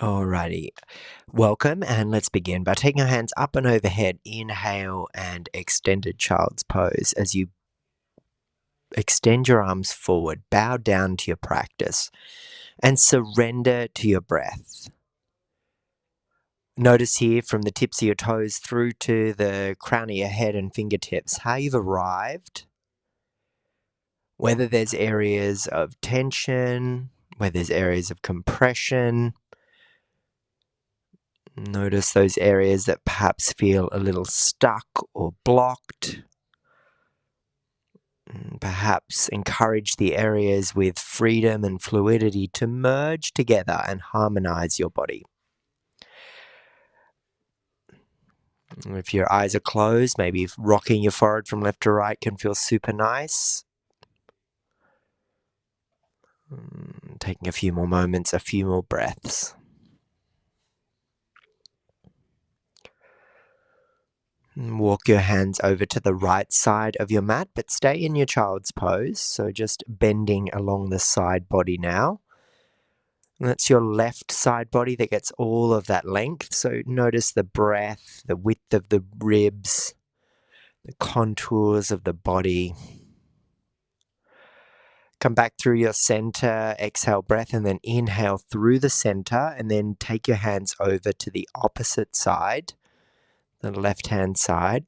Alrighty, welcome, and let's begin by taking your hands up and overhead. Inhale and extended child's pose as you extend your arms forward, bow down to your practice, and surrender to your breath. Notice here from the tips of your toes through to the crown of your head and fingertips how you've arrived, whether there's areas of tension, whether there's areas of compression. Notice those areas that perhaps feel a little stuck or blocked. Perhaps encourage the areas with freedom and fluidity to merge together and harmonize your body. If your eyes are closed, maybe rocking your forehead from left to right can feel super nice. Taking a few more moments, a few more breaths. Walk your hands over to the right side of your mat, but stay in your child's pose. So just bending along the side body now. And that's your left side body that gets all of that length. So notice the breath, the width of the ribs, the contours of the body. Come back through your center, exhale breath, and then inhale through the center, and then take your hands over to the opposite side, the left-hand side.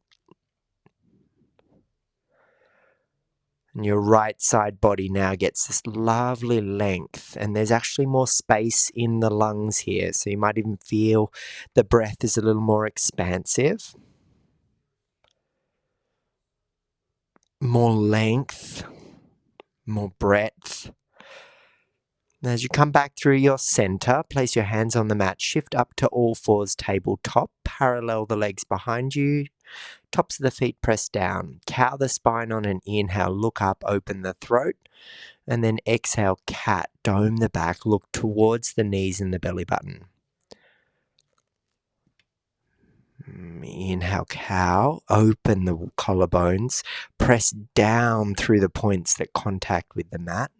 And your right side body now gets this lovely length, and there's actually more space in the lungs here. So you might even feel the breath is a little more expansive. More length, more breadth. And as you come back through your center, place your hands on the mat, shift up to all fours, tabletop, parallel the legs behind you, tops of the feet press down, cow the spine on an inhale, look up, open the throat, and then exhale, cat, dome the back, look towards the knees and the belly button. Inhale, cow, open the collarbones, press down through the points that contact with the mat.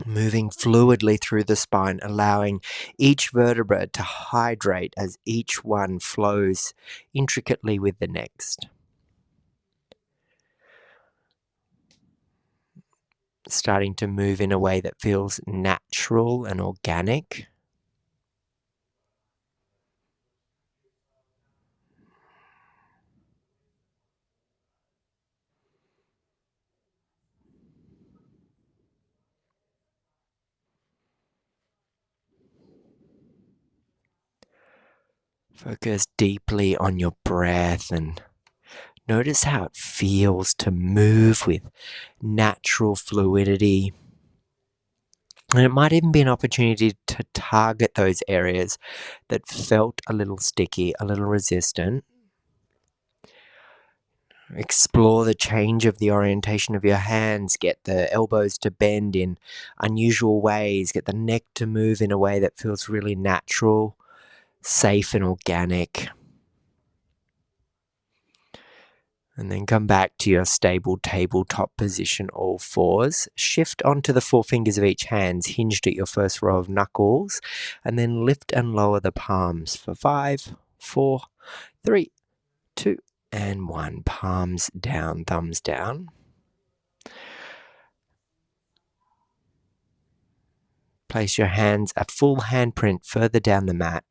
Moving fluidly through the spine, allowing each vertebra to hydrate as each one flows intricately with the next. Starting to move in a way that feels natural and organic. Focus deeply on your breath and notice how it feels to move with natural fluidity. And it might even be an opportunity to target those areas that felt a little sticky, a little resistant. Explore the change of the orientation of your hands, get the elbows to bend in unusual ways, get the neck to move in a way that feels really natural, safe and organic. And then come back to your stable tabletop position, all fours. Shift onto the four fingers of each hand, hinged at your first row of knuckles, and then lift and lower the palms for 5, 4, 3, 2, and 1. Palms down, thumbs down. Place your hands a full handprint further down the mat.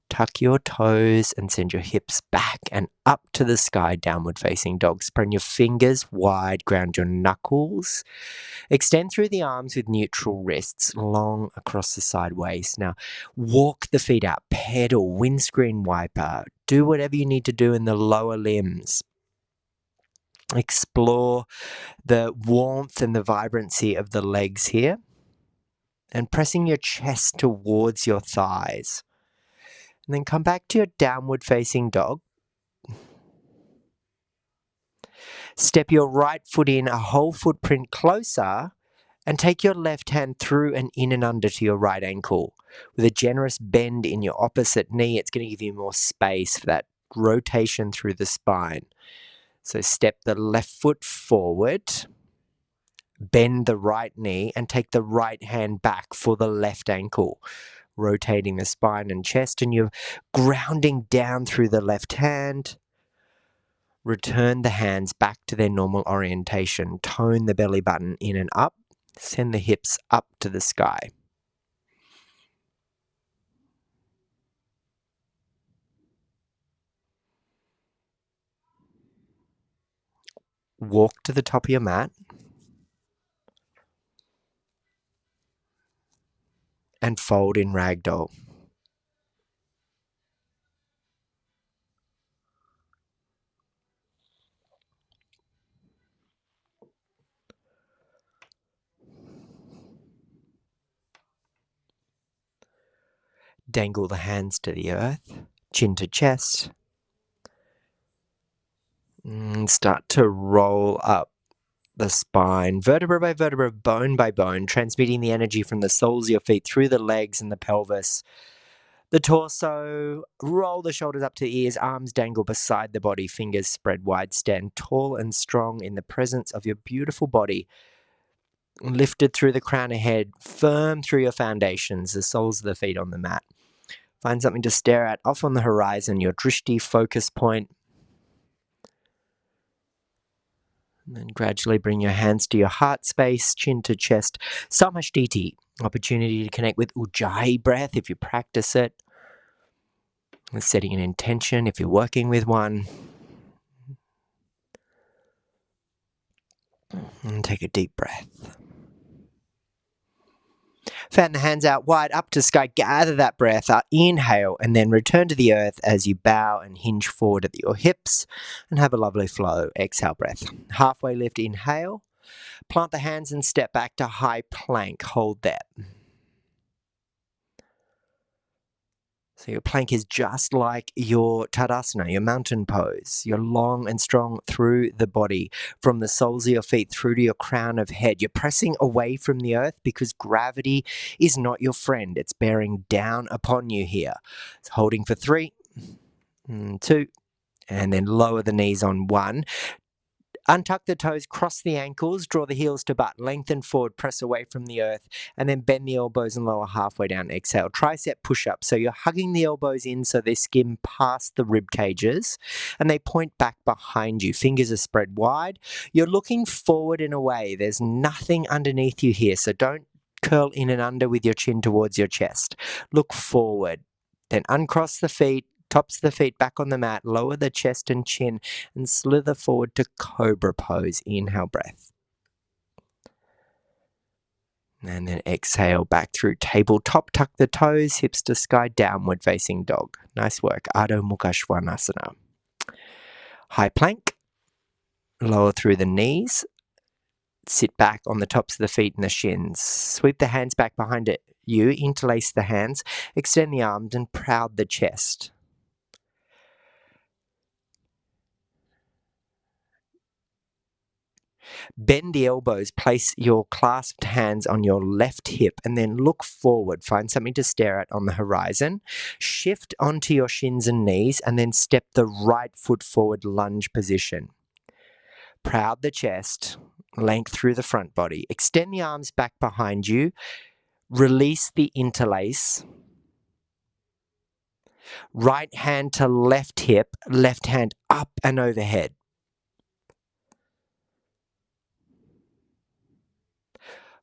Tuck your toes and send your hips back and up to the sky, downward facing dog. Spread your fingers wide, ground your knuckles. Extend through the arms with neutral wrists, long across the side waist. Now, walk the feet out, pedal, windscreen wiper. Do whatever you need to do in the lower limbs. Explore the warmth and the vibrancy of the legs here. And pressing your chest towards your thighs. And then come back to your downward facing dog. Step your right foot in a whole footprint closer and take your left hand through and in and under to your right ankle. With a generous bend in your opposite knee, it's going to give you more space for that rotation through the spine. So step the left foot forward, Bend the right knee and take the right hand back for the left ankle, rotating the spine and chest, and you're grounding down through the left hand. Return the hands back to their normal orientation. Tone the belly button in and up. Send the hips up to the sky. Walk to the top of your mat and fold in ragdoll. Dangle the hands to the earth, chin to chest. Start to roll up the spine, vertebra by vertebra, bone by bone, transmitting the energy from the soles of your feet through the legs and the pelvis. The torso, roll the shoulders up to the ears, arms dangle beside the body, fingers spread wide, stand tall and strong in the presence of your beautiful body. Lifted through the crown of head, firm through your foundations, the soles of the feet on the mat. Find something to stare at off on the horizon, your drishti focus point. And then gradually bring your hands to your heart space, chin to chest. Samashtiti, opportunity to connect with Ujjayi breath if you practice it. Setting an intention if you're working with one. And take a deep breath. Fan the hands out wide up to sky. Gather that breath. Inhale and then return to the earth as you bow and hinge forward at your hips and have a lovely flow. Exhale breath. Halfway lift, inhale. Plant the hands and step back to high plank. Hold that. So your plank is just like your Tadasana, your mountain pose. You're long and strong through the body, from the soles of your feet through to your crown of head. You're pressing away from the earth because gravity is not your friend. It's bearing down upon you here. It's holding for 3, 2, and then lower the knees on 1. Untuck the toes, cross the ankles, draw the heels to butt, lengthen forward, press away from the earth, and then bend the elbows and lower halfway down. Exhale. Tricep push-up. So you're hugging the elbows in so they skim past the rib cages and they point back behind you. Fingers are spread wide. You're looking forward in a way. There's nothing underneath you here, so don't curl in and under with your chin towards your chest. Look forward. Then uncross the feet. Tops of the feet back on the mat, lower the chest and chin, and slither forward to cobra pose. Inhale, breath. And then exhale back through tabletop. Tuck the toes, hips to sky, downward facing dog. Nice work. Adho Mukha Svanasana. High plank. Lower through the knees. Sit back on the tops of the feet and the shins. Sweep the hands back behind it. You interlace the hands, extend the arms, and proud the chest. Bend the elbows, place your clasped hands on your left hip, and then look forward. Find something to stare at on the horizon. Shift onto your shins and knees, and then step the right foot forward, lunge position. Proud the chest, length through the front body. Extend the arms back behind you. Release the interlace. Right hand to left hip, left hand up and overhead.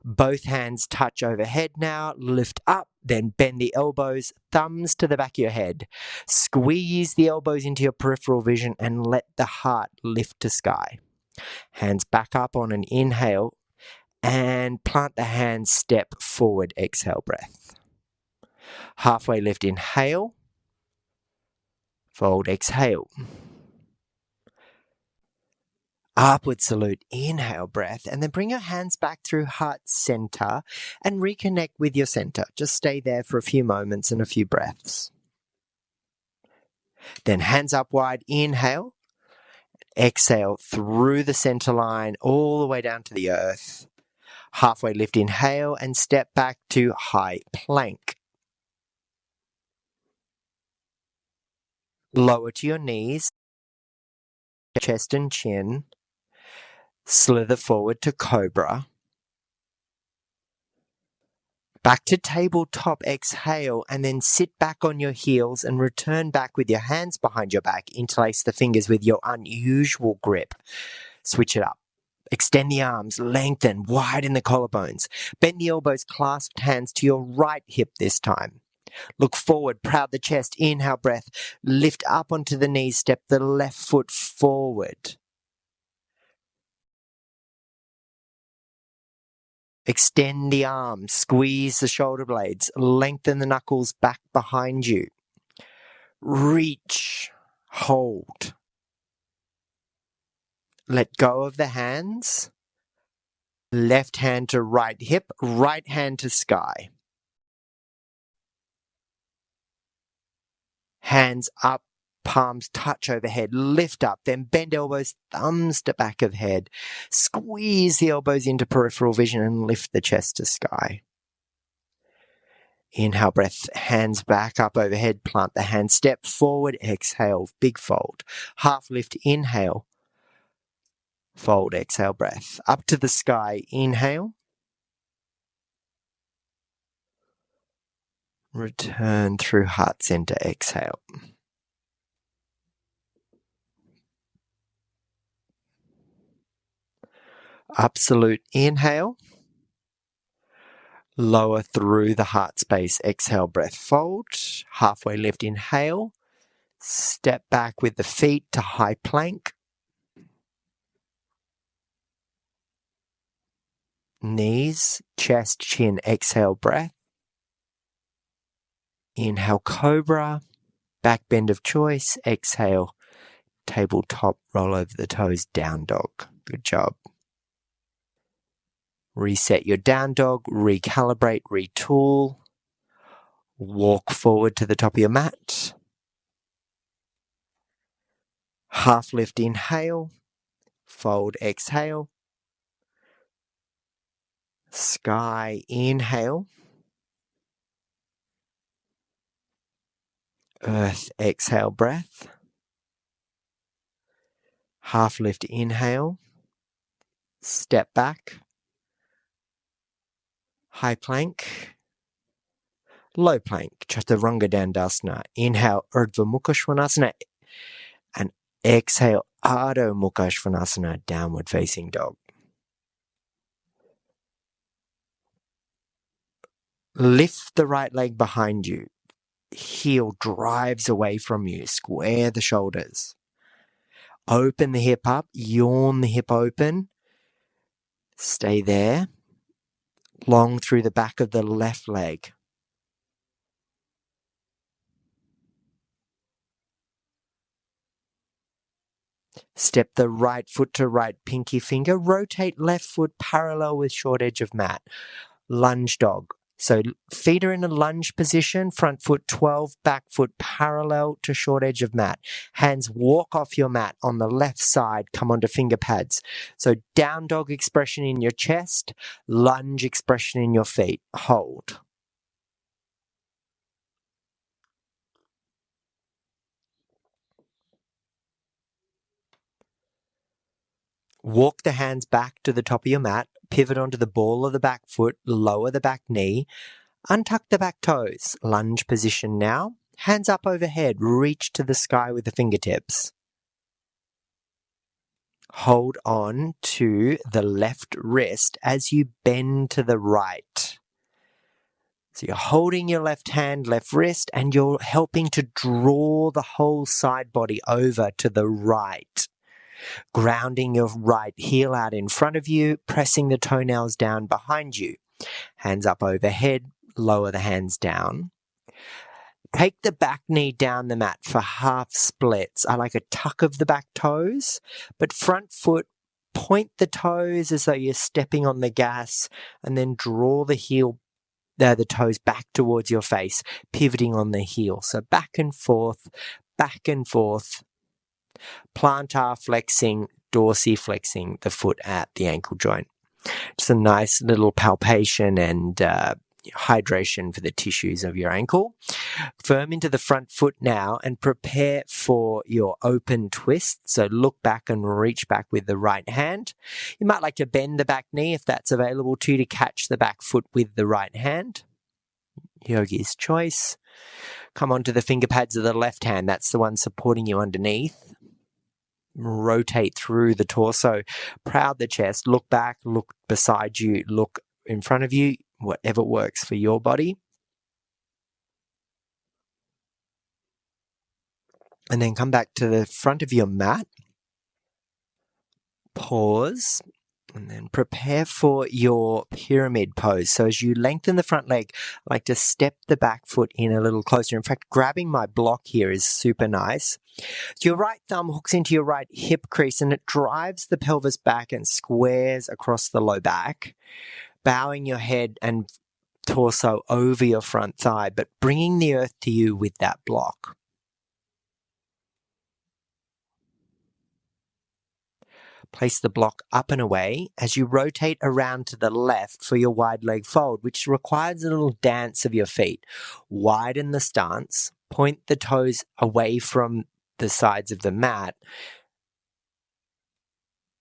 Both hands touch overhead now, lift up, then bend the elbows, thumbs to the back of your head. Squeeze the elbows into your peripheral vision and let the heart lift to sky. Hands back up on an inhale and plant the hands, step forward, exhale breath. Halfway lift, inhale, fold, exhale. Upward salute, inhale breath, and then bring your hands back through heart center and reconnect with your center. Just stay there for a few moments and a few breaths. Then hands up wide, inhale, exhale through the center line all the way down to the earth. Halfway lift, inhale, and step back to high plank. Lower to your knees, chest and chin. Slither forward to cobra. Back to tabletop, exhale, and then sit back on your heels and return back with your hands behind your back. Interlace the fingers with your unusual grip. Switch it up. Extend the arms, lengthen, widen the collarbones. Bend the elbows, clasped hands to your right hip this time. Look forward, proud the chest. Inhale, breath. Lift up onto the knees, step the left foot forward. Extend the arms, squeeze the shoulder blades, lengthen the knuckles back behind you. Reach, hold. Let go of the hands. Left hand to right hip, right hand to sky. Hands up, palms touch overhead, lift up, then bend elbows, thumbs to back of head. Squeeze the elbows into peripheral vision and lift the chest to sky. Inhale, breath, hands back up overhead, plant the hands, step forward, exhale, big fold. Half lift, inhale, fold, exhale, breath. Up to the sky, inhale. Return through heart center, exhale. Absolute inhale. Lower through the heart space, exhale, breath, fold. Halfway lift, inhale. Step back with the feet to high plank. Knees, chest, chin, exhale, breath. Inhale, cobra. Back bend of choice, exhale. Tabletop, roll over the toes, down dog. Good job. Reset your down dog, recalibrate, retool. Walk forward to the top of your mat. Half lift, inhale. Fold, exhale. Sky, inhale. Earth, exhale, breath. Half lift, inhale. Step back. High plank. Low plank, Chaturanga Dandasana. Inhale, Urdhva Mukha Svanasana. And exhale, Adho Mukha Svanasana, downward facing dog. Lift the right leg behind you. Heel drives away from you. Square the shoulders. Open the hip up. Yawn the hip open. Stay there. Long through the back of the left leg. Step the right foot to right pinky finger. Rotate left foot parallel with short edge of mat. Lunge dog. So feet are in a lunge position, front foot 12, back foot parallel to short edge of mat. Hands walk off your mat on the left side, come onto finger pads. So down dog expression in your chest, lunge expression in your feet. Hold. Walk the hands back to the top of your mat, pivot onto the ball of the back foot, lower the back knee, untuck the back toes. Lunge position now. Hands up overhead, reach to the sky with the fingertips. Hold on to the left wrist as you bend to the right. So you're holding your left hand, left wrist, and you're helping to draw the whole side body over to the right. Grounding your right heel out in front of you, pressing the toenails down behind you. Hands up overhead, lower the hands down. Take the back knee down the mat for half splits. I like a tuck of the back toes, but front foot, point the toes as though you're stepping on the gas, and then draw the heel, the toes back towards your face, pivoting on the heel. So back and forth, plantar flexing, dorsiflexing the foot at the ankle joint. Just a nice little palpation and hydration for the tissues of your ankle. Firm into the front foot now and prepare for your open twist. So look back and reach back with the right hand. You might like to bend the back knee if that's available to you to catch the back foot with the right hand. Yogi's choice. Come onto the finger pads of the left hand. That's the one supporting you underneath. Rotate through the torso. Proud the chest. Look back, look beside you, look in front of you, whatever works for your body. And then come back to the front of your mat. Pause. And then prepare for your pyramid pose. So as you lengthen the front leg, I like to step the back foot in a little closer. In fact, grabbing my block here is super nice. So your right thumb hooks into your right hip crease and it drives the pelvis back and squares across the low back, bowing your head and torso over your front thigh, but bringing the earth to you with that block. Place the block up and away as you rotate around to the left for your wide leg fold, which requires a little dance of your feet. Widen the stance, point the toes away from the sides of the mat,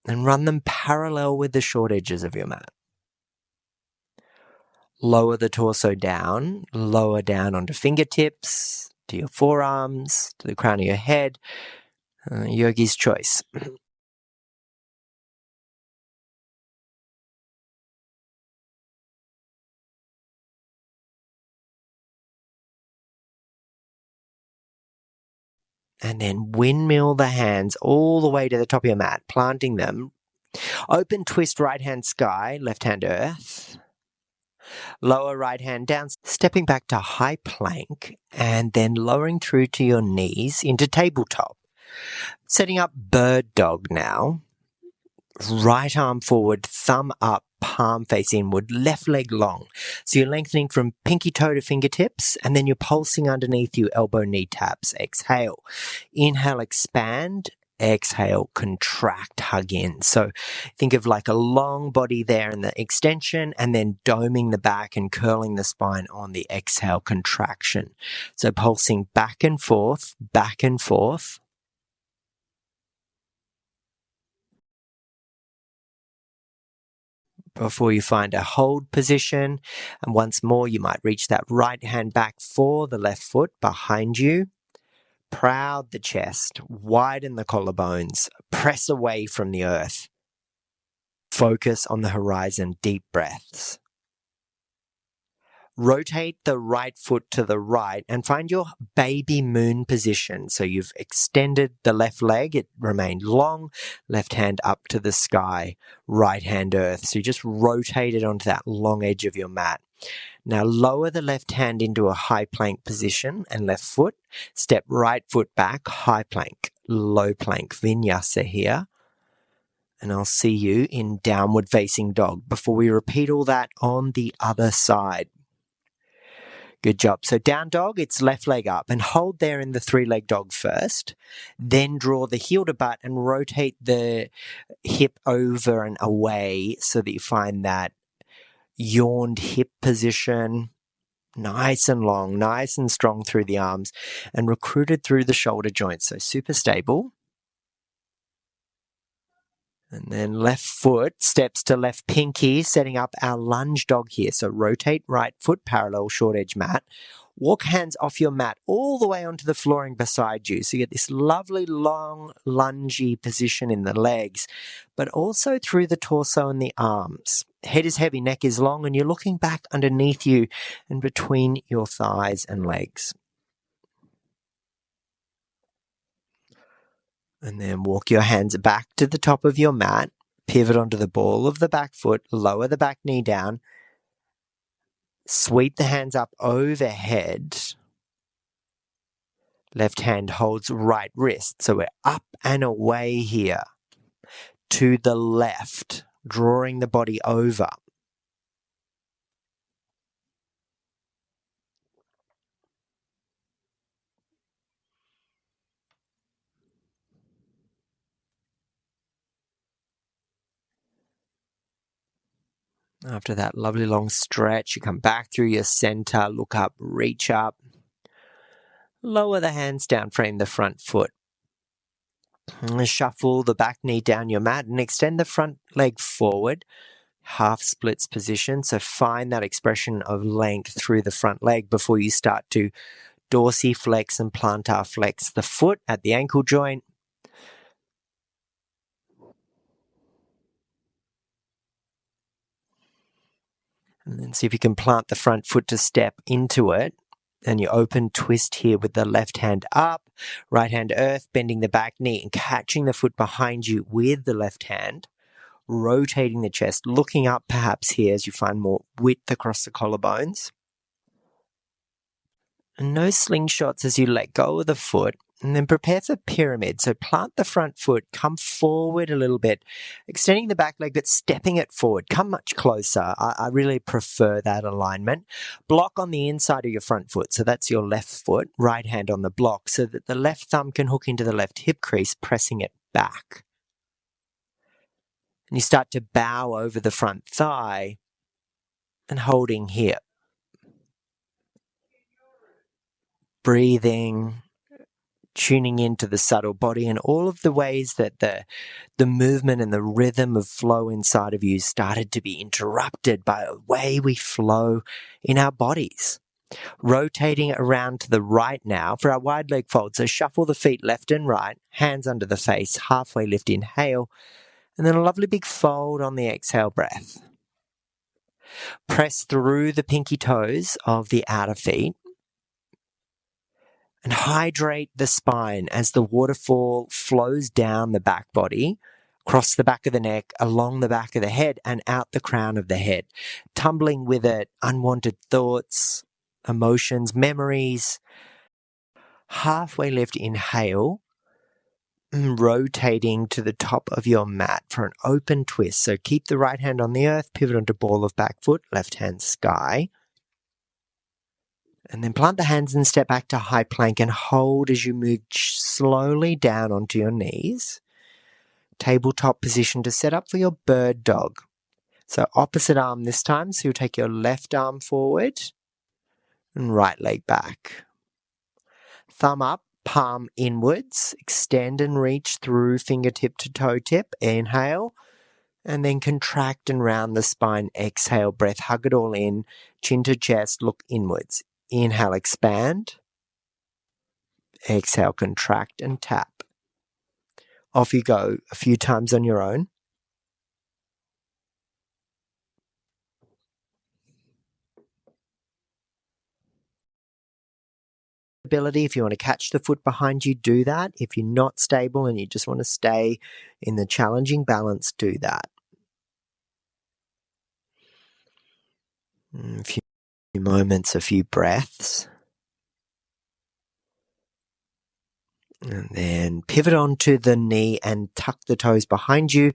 and run them parallel with the short edges of your mat. Lower the torso down, lower down onto fingertips, to your forearms, to the crown of your head. Yogi's choice. And then windmill the hands all the way to the top of your mat, planting them. Open twist right hand sky, left hand earth. Lower right hand down, stepping back to high plank, and then lowering through to your knees into tabletop. Setting up bird dog now. Right arm forward, thumb up, palm face inward, left leg long. So you're lengthening from pinky toe to fingertips, and then you're pulsing underneath you, elbow, knee taps. Exhale. Inhale, expand. Exhale, contract, hug in. So think of like a long body there in the extension, and then doming the back and curling the spine on the exhale, contraction. So pulsing back and forth, back and forth. Before you find a hold position. And once more, you might reach that right hand back for the left foot behind you. Proud the chest, widen the collarbones, press away from the earth. Focus on the horizon, deep breaths. Rotate the right foot to the right and find your baby moon position. So you've extended the left leg, it remained long, left hand up to the sky, right hand earth. So you just rotate it onto that long edge of your mat. Now lower the left hand into a high plank position and left foot. Step right foot back, high plank, low plank, vinyasa here. And I'll see you in downward facing dog before we repeat all that on the other side. Good job. So down dog, it's left leg up and hold there in the 3-leg dog first. Then draw the heel to butt and rotate the hip over and away so that you find that yawned hip position. Nice and long, nice and strong through the arms and recruited through the shoulder joints. So super stable. And then left foot steps to left pinky, setting up our lunge dog here. So rotate right foot parallel, short edge mat. Walk hands off your mat all the way onto the flooring beside you. So you get this lovely long lungy position in the legs, but also through the torso and the arms. Head is heavy, neck is long, and you're looking back underneath you and between your thighs and legs. And then walk your hands back to the top of your mat, pivot onto the ball of the back foot, lower the back knee down, sweep the hands up overhead. Left hand holds right wrist. So we're up and away here to the left, drawing the body over. After that lovely long stretch, you come back through your center, look up, reach up. Lower the hands down, frame the front foot. Shuffle the back knee down your mat and extend the front leg forward. half splits position. So find that expression of length through the front leg before you start to dorsiflex and plantar flex the foot at the ankle joint. And then see if you can plant the front foot to step into it. And you open twist here with the left hand up, right hand earth, bending the back knee and catching the foot behind you with the left hand, rotating the chest, looking up perhaps here as you find more width across the collarbones. And no slingshots as you let go of the foot. And then prepare for pyramid. So plant the front foot, come forward a little bit, extending the back leg, but stepping it forward. Come much closer. I really prefer that alignment. Block on the inside of your front foot. So that's your left foot, right hand on the block, so that the left thumb can hook into the left hip crease, pressing it back. And you start to bow over the front thigh and holding here. Breathing, tuning into the subtle body and all of the ways that the movement and the rhythm of flow inside of you started to be interrupted by a way we flow in our bodies. Rotating around to the right now for our wide leg fold. So shuffle the feet left and right, hands under the face, halfway lift, inhale, and then a lovely big fold on the exhale breath. Press through the pinky toes of the outer feet. And hydrate the spine as the waterfall flows down the back body, across the back of the neck, along the back of the head, and out the crown of the head. Tumbling with it, unwanted thoughts, emotions, memories. Halfway lift, inhale, rotating to the top of your mat for an open twist. So keep the right hand on the earth, pivot onto ball of back foot, left hand sky. And then plant the hands and step back to high plank and hold as you move slowly down onto your knees. Tabletop position to set up for your bird dog. So opposite arm this time. So you'll take your left arm forward and right leg back. Thumb up, palm inwards. Extend and reach through fingertip to toe tip. Inhale. And then contract and round the spine. Exhale, breath, hug it all in. Chin to chest, look inwards. Inhale, expand. Exhale, contract and tap. Off you go a few times on your own. Ability, if you want to catch the foot behind you, do that. If you're not stable and you just want to stay in the challenging balance, do that. A few moments, a few breaths. And then pivot onto the knee and tuck the toes behind you.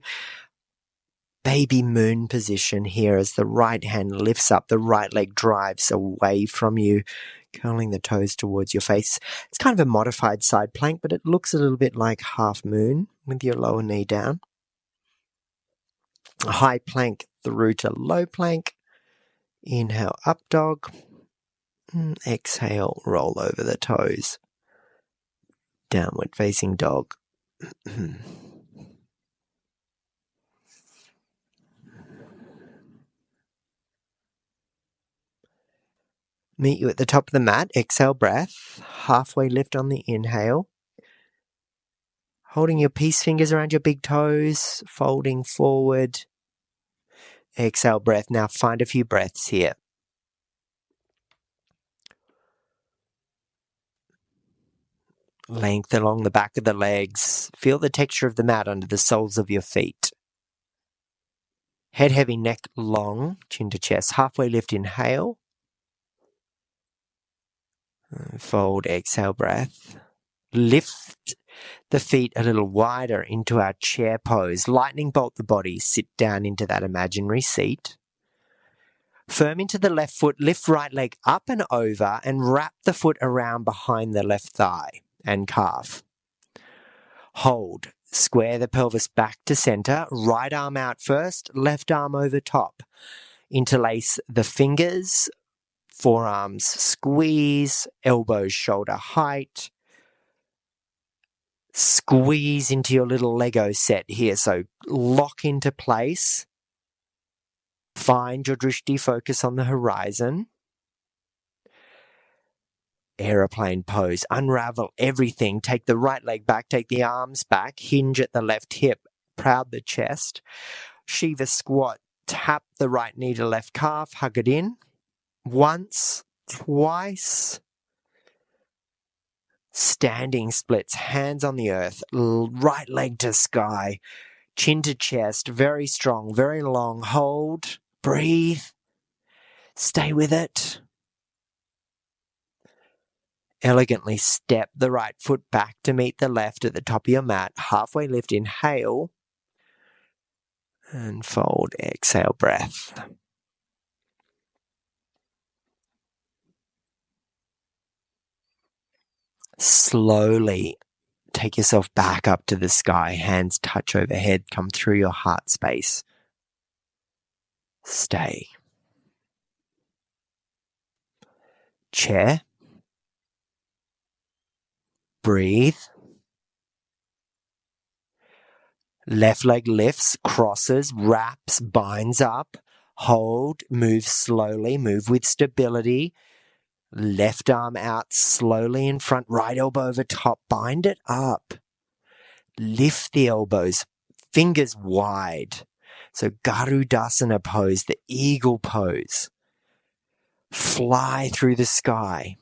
Baby moon position here as the right hand lifts up, the right leg drives away from you, curling the toes towards your face. It's kind of a modified side plank, but it looks a little bit like half moon with your lower knee down. High plank through to low plank. Inhale, up dog. Exhale, roll over the toes. Downward facing dog. Meet you at the top of the mat. Exhale, breath. Halfway lift on the inhale. Holding your peace fingers around your big toes. Folding forward. Exhale, breath. Now find a few breaths here. Length along the back of the legs. Feel the texture of the mat under the soles of your feet. Head heavy, neck long, chin to chest. Halfway lift, inhale. Fold, exhale, breath. Lift the feet a little wider into our chair pose. Lightning bolt the body. Sit down into that imaginary seat. Firm into the left foot. Lift right leg up and over and wrap the foot around behind the left thigh and calf. Hold. Square the pelvis back to center. Right arm out first. Left arm over top. Interlace the fingers. Forearms squeeze. Elbows shoulder height. Squeeze into your little Lego set here. So lock into place. Find your drishti, focus on the horizon. Aeroplane pose. Unravel everything. Take the right leg back, take the arms back, hinge at the left hip, proud the chest. Shiva squat. Tap the right knee to left calf, hug it in. Once, twice. Standing splits, hands on the earth, right leg to sky, chin to chest, very strong, very long. Hold, breathe, stay with it. Elegantly step the right foot back to meet the left at the top of your mat. Halfway lift, inhale, and fold, exhale, breath. Slowly take yourself back up to the sky. Hands touch overhead. Come through your heart space. Stay. Chair. Breathe. Left leg lifts, crosses, wraps, binds up. Hold. Move slowly. Move with stability. Left arm out slowly in front. Right elbow over top. Bind it up. Lift the elbows, fingers wide. So Garudasana pose, the eagle pose. Fly through the sky.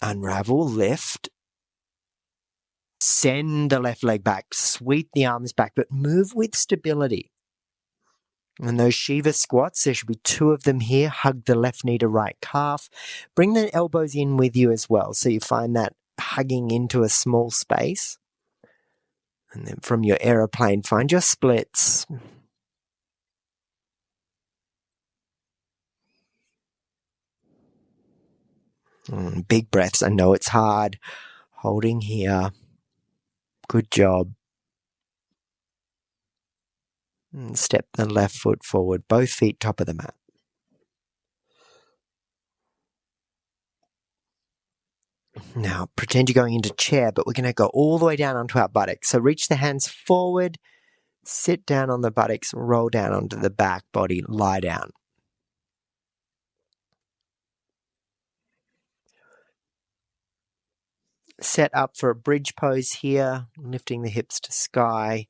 Unravel, lift. Send the left leg back, sweep the arms back, but move with stability. And those Shiva squats, there should be 2 of them here. Hug the left knee to right calf. Bring the elbows in with you as well. So you find that hugging into a small space. And then from your aeroplane, find your splits. Big breaths. I know it's hard. Holding here. Good job. And step the left foot forward. Both feet top of the mat. Now, pretend you're going into chair, but we're going to go all the way down onto our buttocks. So reach the hands forward. Sit down on the buttocks. Roll down onto the back body. Lie down. Set up for a bridge pose here. Lifting the hips to sky.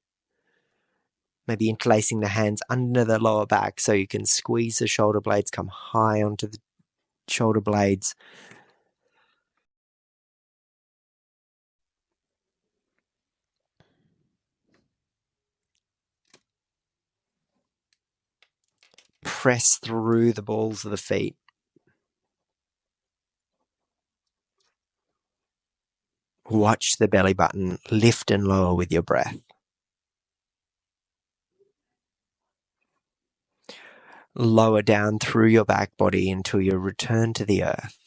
Maybe interlacing the hands under the lower back so you can squeeze the shoulder blades, come high onto the shoulder blades. Press through the balls of the feet. Watch the belly button lift and lower with your breath. Lower down through your back body until you return to the earth.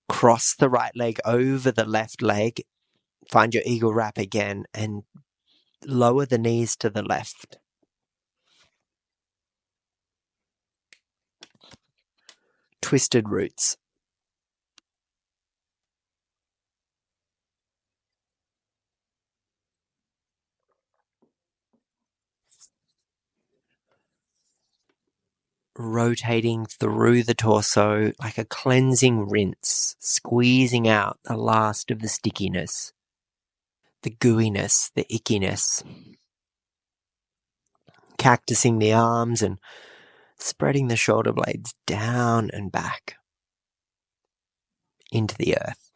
Cross the right leg over the left leg. Find your eagle wrap again and lower the knees to the left. Twisted roots. Rotating through the torso like a cleansing rinse, squeezing out the last of the stickiness, the gooiness, the ickiness. Cactusing the arms and spreading the shoulder blades down and back into the earth.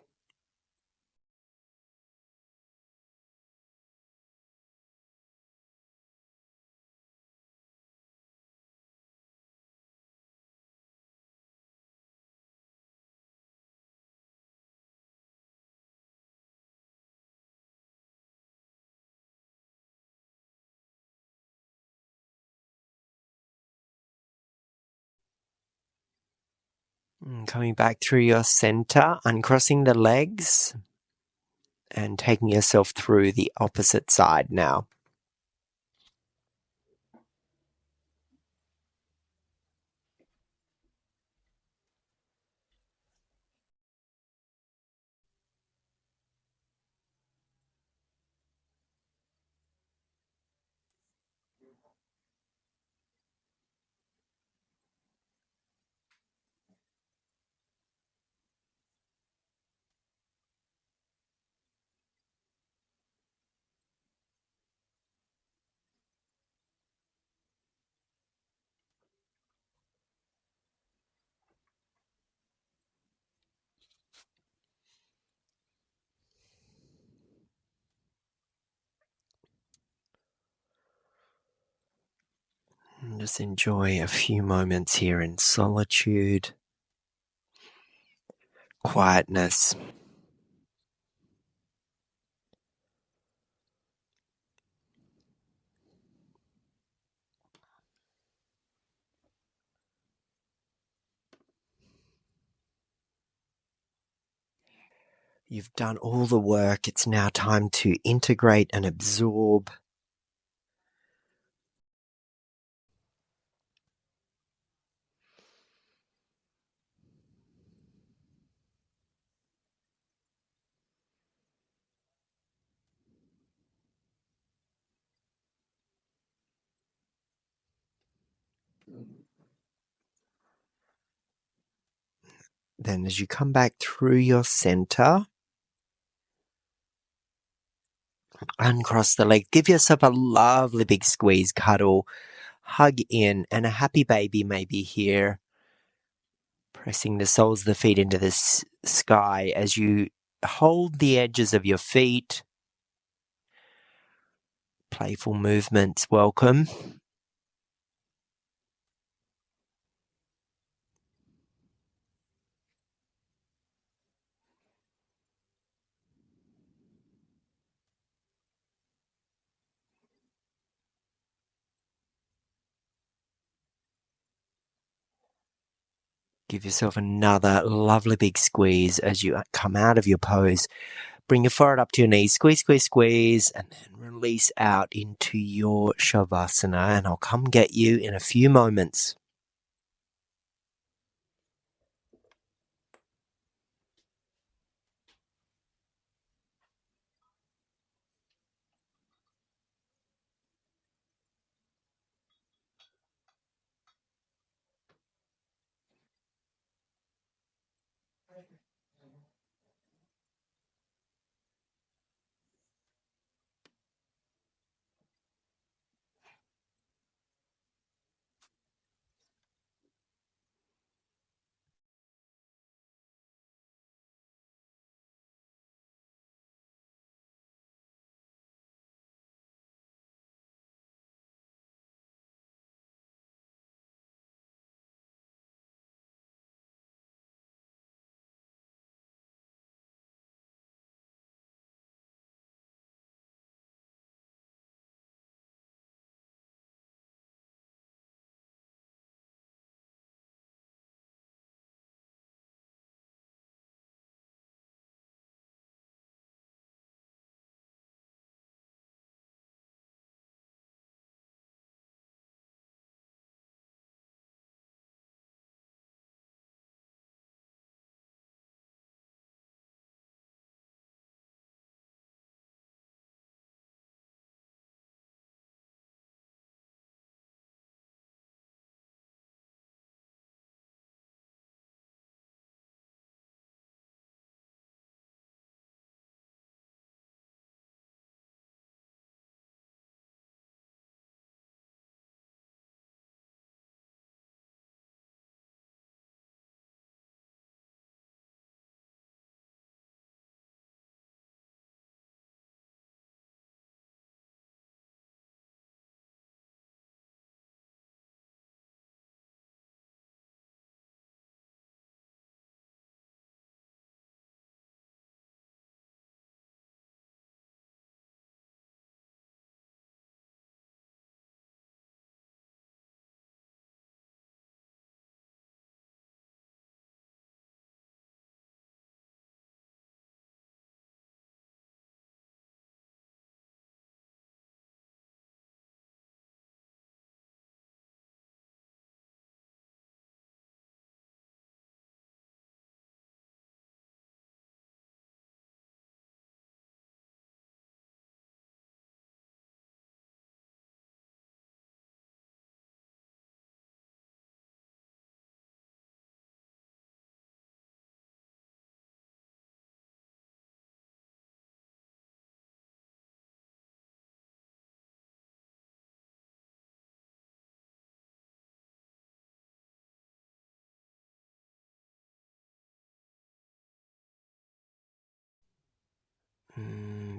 Coming back through your center, uncrossing the legs and taking yourself through the opposite side now. And just enjoy a few moments here in solitude, quietness. You've done all the work. It's now time to integrate and absorb. Then as you come back through your center, uncross the leg, give yourself a lovely big squeeze, cuddle, hug in, and a happy baby may be here, pressing the soles of the feet into the sky as you hold the edges of your feet. Playful movements, welcome. Give yourself another lovely big squeeze as you come out of your pose. Bring your forehead up to your knees, squeeze, squeeze, squeeze, and then release out into your Shavasana, and I'll come get you in a few moments.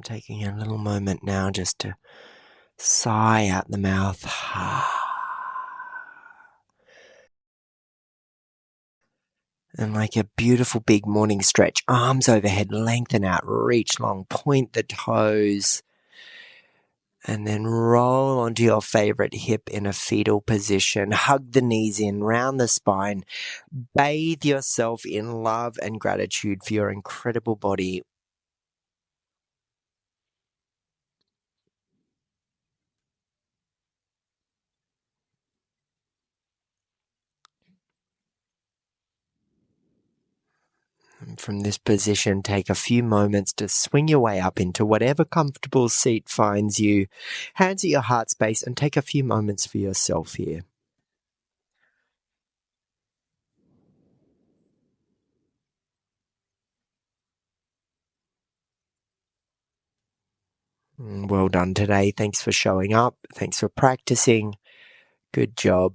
Taking a little moment now just to sigh out the mouth. And like a beautiful big morning stretch, arms overhead, lengthen out, reach long, point the toes, and then roll onto your favorite hip in a fetal position. Hug the knees in, round the spine. Bathe yourself in love and gratitude for your incredible body. And from this position, take a few moments to swing your way up into whatever comfortable seat finds you. Hands at your heart space and take a few moments for yourself here. Well done today. Thanks for showing up. Thanks for practicing. Good job.